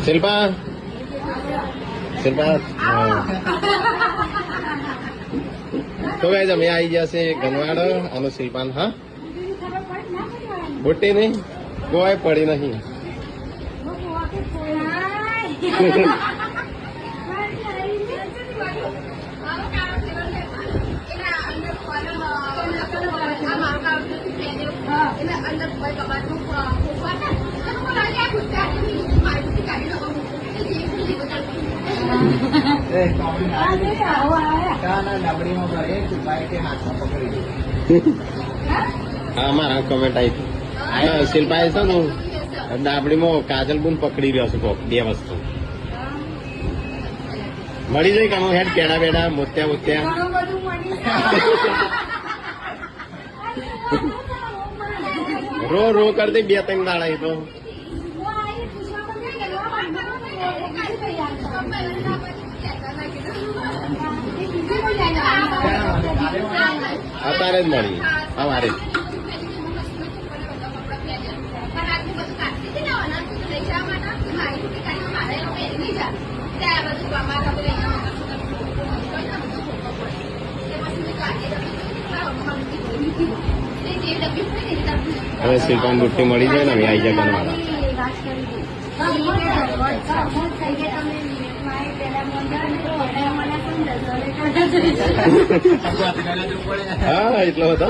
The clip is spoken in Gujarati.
શિલ્પા શિલ્પા તો ગાઈઝ અમે આવી ગયા છે ગનવાડ અને શિલ્પાન. હા બોટી નહીં કોઈ પડી નહીં. હા મારા કમેન્ટ આવી હતી. શિલ્પાએ છે ને ડાબડીમાં કાજલ બુન પકડી રહ્યો છે કોક બે વસ્તુ મળી જાય કામ હેડ પેડા બેડા મોત્યા મોત્યા રો રો કરતી બે ત્રણ દાડા એ તો અત્યારે જ મળી અમારે. હવે શિલ્પાની બુટ્ટી મળી જાય ને હવે આવી જાય ગનવાડા. હા એટલો હતો.